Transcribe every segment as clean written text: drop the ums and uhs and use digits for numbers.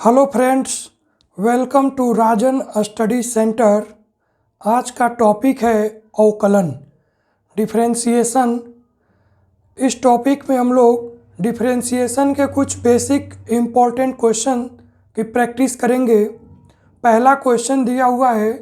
Hello friends, welcome to Rajan study centre. आज का topic है अवकलन, डिफरेंशिएशन। इस टॉपिक में हम लोग डिफरेंशिएशन के कुछ बेसिक इम्पॉर्टेंट क्वेश्चन की प्रैक्टिस करेंगे। पहला क्वेश्चन दिया हुआ है,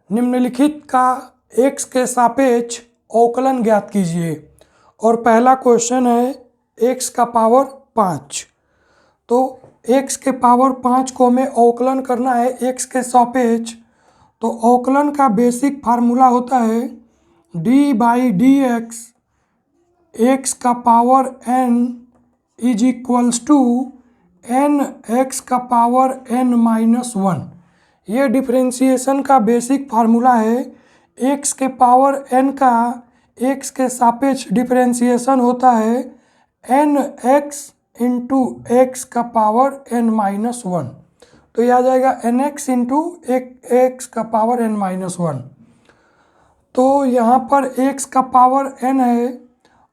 निम्नलिखित का x के सापेक्ष अवकलन ज्ञात कीजिए। और पहला क्वेश्चन है x का पावर 5। तो x के पावर 5 को हमें अवकलन करना है x के सापेक्ष। तो अवकलन का बेसिक फार्मूला होता है d/dx x का power n is equals to n x का पावर n-1। ये डिफरेंशिएशन का बेसिक फार्मूला है। x के पावर n का x के सापेक्ष डिफरेंशिएशन होता है nx इंटू एक्स का पावर n-1। तो यह आ जाएगा nx इंटू एक्स का पावर n-1। तो यहाँ पर x का पावर n है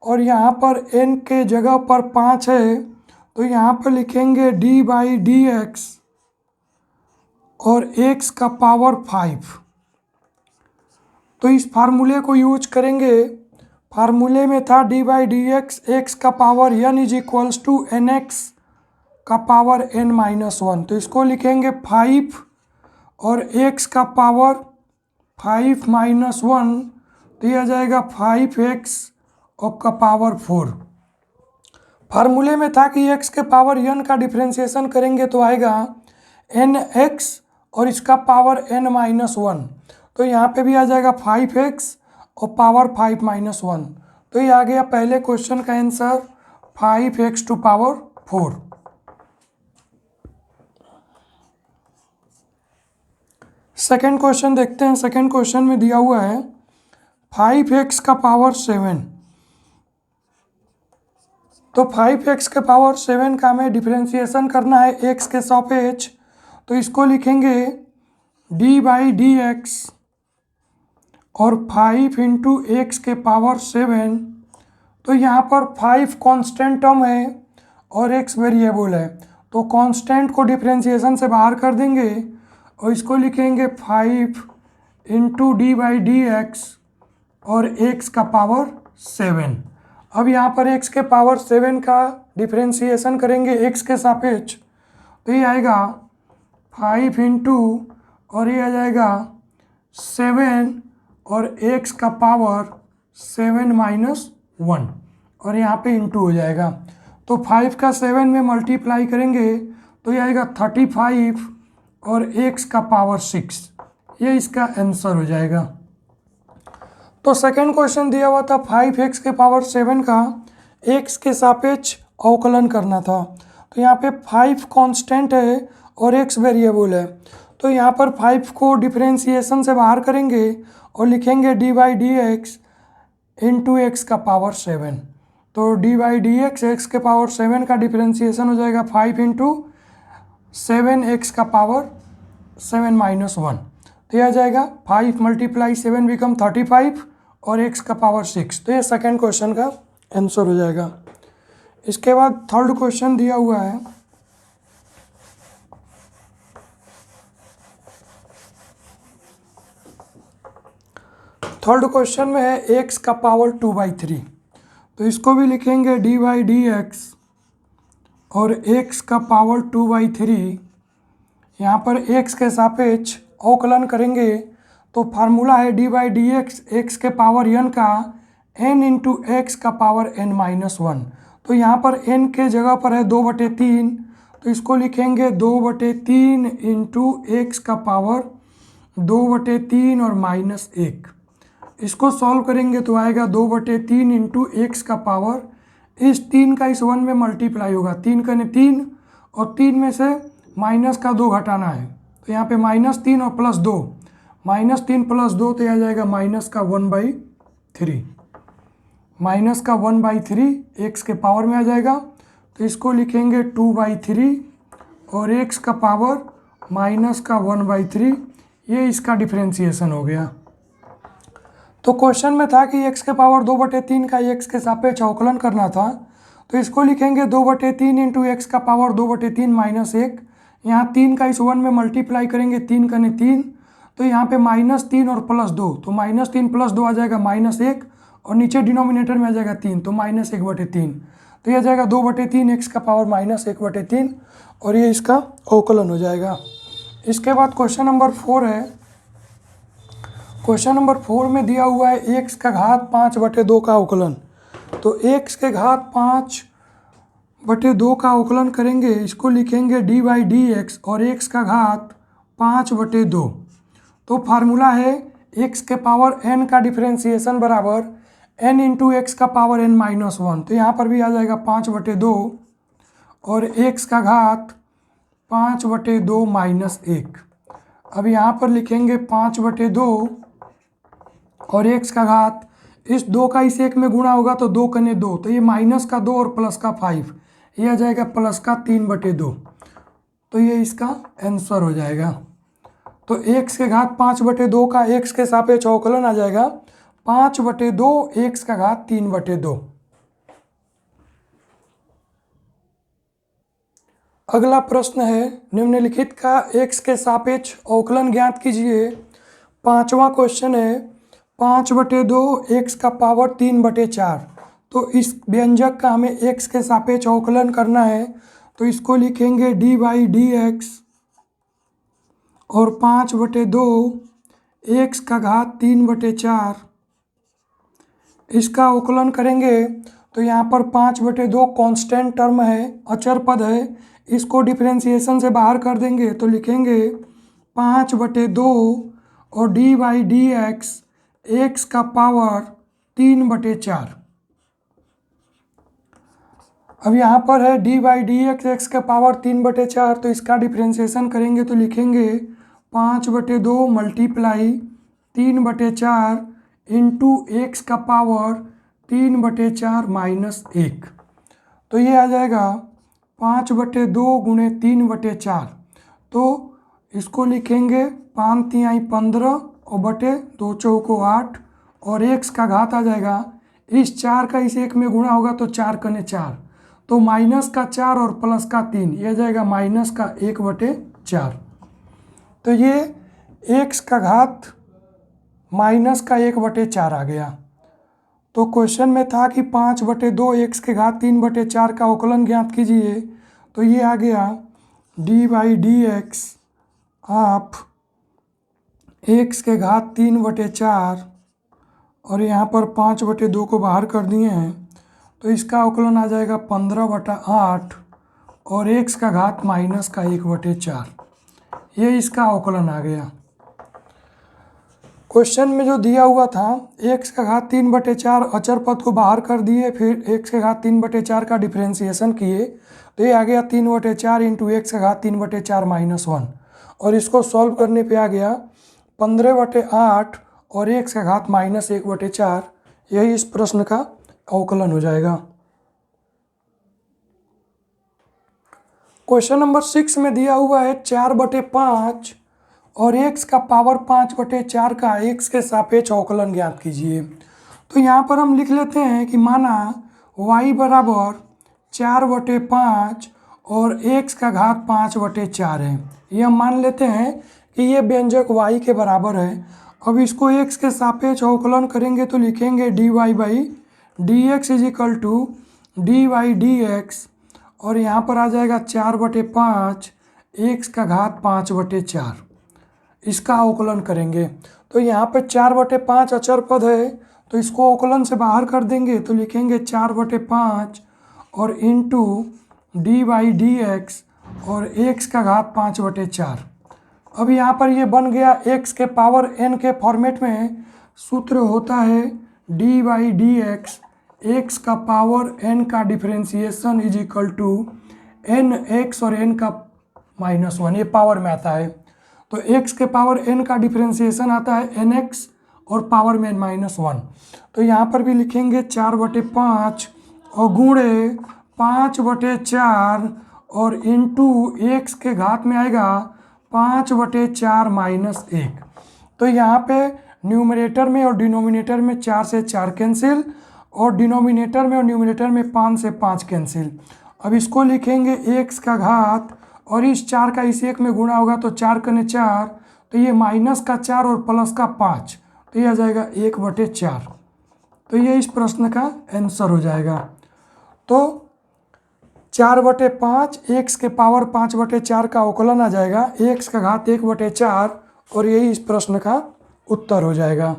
और यहाँ पर n के जगह पर 5 है। तो यहाँ पर लिखेंगे d/dx और x का पावर 5। तो इस फार्मूले को यूज करेंगे। फार्मूले में था d/dx x का power n is equals to nx का पावर n-1। तो इसको लिखेंगे 5 और x का पावर 5-1। तो यह आ जाएगा 5x और का पावर 4। फार्मूले में था कि x के पावर n का डिफरेंशिएशन करेंगे तो आएगा nx और इसका पावर n-1। तो यहाँ पे भी आ जाएगा 5x और पावर 5-1। तो ये आ गया पहले क्वेश्चन का answer 5x to power 4। Second question देखते हैं। सेकेंड क्वेश्चन में दिया हुआ है 5x का पावर 7। तो 5x के पावर 7 का हमें डिफरेंशिएशन करना है x के सापेक्ष। तो इसको लिखेंगे d/dx और 5 इंटू एक्स के पावर 7। तो यहाँ पर 5 कांस्टेंट टर्म है और x वेरिएबल है। तो कांस्टेंट को डिफरेंशिएशन से बाहर कर देंगे और इसको लिखेंगे 5 इंटू d/dx और x का पावर 7। अब यहाँ पर x के पावर 7 का डिफरेंशिएशन करेंगे x के सापेक्ष। तो ये आएगा 5 इंटू और ये आ जाएगा 7 और x का पावर 7-1 और यहाँ पे इंटू हो जाएगा। तो 5 का 7 में मल्टीप्लाई करेंगे तो ये आएगा 35 और x का पावर 6। ये इसका आंसर हो जाएगा। तो सेकंड क्वेश्चन दिया हुआ था 5x के पावर 7 का x के सापेक्ष अवकलन करना था। तो यहाँ पे 5 कांस्टेंट है और x वेरिएबल है। तो यहाँ पर 5 को डिफरेंशिएशन से बाहर करेंगे और लिखेंगे d/dx इंटू एक्स का पावर 7। तो d/dx x के पावर 7 का डिफरेंशिएशन हो जाएगा 5 इंटू 7x का पावर 7-1। तो यह आ जाएगा 5 मल्टीप्लाई 7 बिकम 35 और x का पावर 6। तो ये सेकेंड क्वेश्चन का आंसर हो जाएगा। इसके बाद थर्ड क्वेश्चन दिया हुआ है थर्ड क्वेश्चन में है x का पावर 2/3। तो इसको भी लिखेंगे d/dx और x का पावर 2/3। यहाँ पर x के सापेक्ष अवकलन करेंगे तो फार्मूला है d/dx x के पावर n का n इंटू एक्स का पावर n-1। तो यहाँ पर n के जगह पर है 2/3। तो इसको लिखेंगे 2/3 इंटू एक्स का पावर 2/3 और -1। इसको सॉल्व करेंगे तो आएगा 2/3 इंटू एक्स का पावर, इस 3 का इस 1 में मल्टीप्लाई होगा, 3 का 3 और 3 में से माइनस का 2 घटाना है। तो यहाँ पे -3 और +2, -3 + 2 तो यह आ जाएगा -1/3। -1/3 एक्स के पावर में आ जाएगा। तो इसको लिखेंगे 2/3 और एक्स का पावर -1/3। ये इसका डिफरेंशिएशन हो गया। तो क्वेश्चन में था कि x के पावर 2/3 का x के सापेक्ष अवकलन करना था। तो इसको लिखेंगे 2/3 इंटू एक्स का पावर 2/3 -1। यहाँ 3 का इस 1 में मल्टीप्लाई करेंगे, 3 कने 3, तो यहाँ पे -3 और +2, तो -3 + 2 आ जाएगा -1, और नीचे डिनोमिनेटर में आ जाएगा 3, तो -1/3, तो ये आ जाएगा 2/3 x का पावर -1/3, और ये इसका अवकलन हो जाएगा। इसके बाद क्वेश्चन नंबर 4 है। क्वेश्चन नंबर 4 में दिया हुआ है x का घात 5/2 का अवकलन। तो x के घात 5/2 का अवकलन करेंगे, इसको लिखेंगे dy/dx, और x का घात 5/2। तो फार्मूला है x के पावर n का डिफरेंशिएशन बराबर n इंटू एक्स का पावर n -1। तो यहाँ पर भी आ जाएगा 5/2, और x का घात 5/2 -1। अब यहाँ पर लिखेंगे 5/2, और x का घात, इस 2 का इस 1 में गुणा होगा तो 2 कने 2, तो ये -2 और +5, ये आ जाएगा +3/2। तो ये इसका आंसर हो जाएगा। तो x के घात 5/2 का x के सापेक्ष अवकलन आ जाएगा 5/2 x का घात 3/2। अगला प्रश्न है, निम्नलिखित का x के सापेक्ष अवकलन ज्ञात कीजिए। 5वां क्वेश्चन है 5/2 x का पावर 3/4। तो इस व्यंजक का हमें x के सापेक्ष अवकलन करना है, तो इसको लिखेंगे dy/dx, और 5/2 x का घात 3/4, इसका अवकलन करेंगे तो यहाँ पर 5/2 कांस्टेंट टर्म है, अचर पद है, इसको डिफरेंशिएशन से बाहर कर देंगे तो लिखेंगे 5/2 और dy/dx x का पावर 3/4। अब यहाँ पर है dy/dx x का पावर 3/4, तो इसका डिफरेंशिएशन करेंगे तो लिखेंगे 5/2 मल्टीप्लाई 3/4 इंटू एक्स का पावर 3/4 -1। तो ये आ जाएगा 5/2 गुणे 3/4। तो इसको लिखेंगे 5 तिहाई 15 और बटे 2 चौको 8, और x का घात आ जाएगा, इस 4 का इस 1 में गुणा होगा तो 4 कने 4, तो -4 और +3, ये आ जाएगा -1/4। तो ये x का घात -1/4 आ गया। तो क्वेश्चन में था कि 5/2 x के घात 3/4 का अवकलन ज्ञात कीजिए। तो ये आ गया dy/dx ऑफ x के घात 3/4, और यहाँ पर 5/2 को बाहर कर दिए हैं, तो इसका अवकलन आ जाएगा 15/8, और x का घात -1/4। ये इसका अवकलन आ गया। क्वेश्चन में जो दिया हुआ था x का घात 3/4 अचर पद को बाहर कर दिए, फिर x के घात 3/4 का डिफरेंशिएशन किए, तो ये आ गया 3/4 इंटू एक्स का घात 3/4 -1, और इसको सॉल्व करने पे आ गया 15/8 और x का घात -1/4। यही इस प्रश्न का अवकलन हो जाएगा। क्वेश्चन नंबर 6 में दिया हुआ है 4/5 और x का पावर 5/4 का x के सापेक्ष अवकलन ज्ञात कीजिए। तो यहाँ पर हम लिख लेते हैं कि माना y बराबर 4/5 और x का घात 5/4 है। ये हम मान लेते हैं कि ये व्यंजक y के बराबर है। अब इसको x के सापेक्ष अवकलन करेंगे तो लिखेंगे dy/dx is equal to dy/dx, और यहाँ पर आ जाएगा 4/5 x का घात 5/4, इसका अवकलन करेंगे। तो यहाँ पे 4/5 अचर पद है, तो इसको अवकलन से बाहर कर देंगे तो लिखेंगे 4/5 और इंटू dy/dx और x का घात 5/4। अब यहाँ पर ये बन गया x के पावर n के फॉर्मेट में। सूत्र होता है dy/dx x का पावर n का differentiation is equal to nx और n का -1, ये पावर में आता है। तो x के पावर n का डिफरेंशिएशन आता है nx और पावर में -1। तो यहाँ पर भी लिखेंगे 4/5 और गुणे 5/4 और इंटू x के घात में आएगा 5/4 -1। तो यहाँ पे न्यूमरेटर में और डिनोमिनेटर में 4 से 4 कैंसिल, और डिनोमिनेटर में और न्यूमरेटर में 5 से 5 कैंसिल। अब इसको लिखेंगे x का घात और इस 4 का इस 1 में गुणा होगा तो 4 कने 4, तो ये माइनस का 4 और प्लस का 5, तो ये आ जाएगा 1/4। तो ये इस प्रश्न का आंसर हो जाएगा। तो 4/5 x के पावर 5/4 का अवकलन आ जाएगा x का घात 1/4, और यही इस प्रश्न का उत्तर हो जाएगा।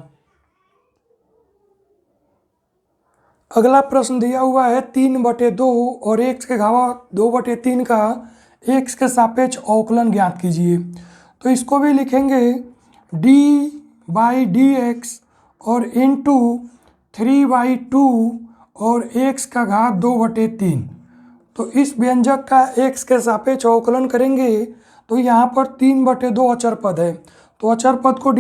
अगला प्रश्न दिया हुआ है 3/2 और x के घात 2/3 का x के सापेक्ष अवकलन ज्ञात कीजिए। तो इसको भी लिखेंगे d/dx और इंटू 3/2 और x का घात 2/3। तो इस व्यंजक का x के सापेक्ष अवकलन करेंगे तो यहाँ पर 3/2 अचर पद है, तो अचर पद को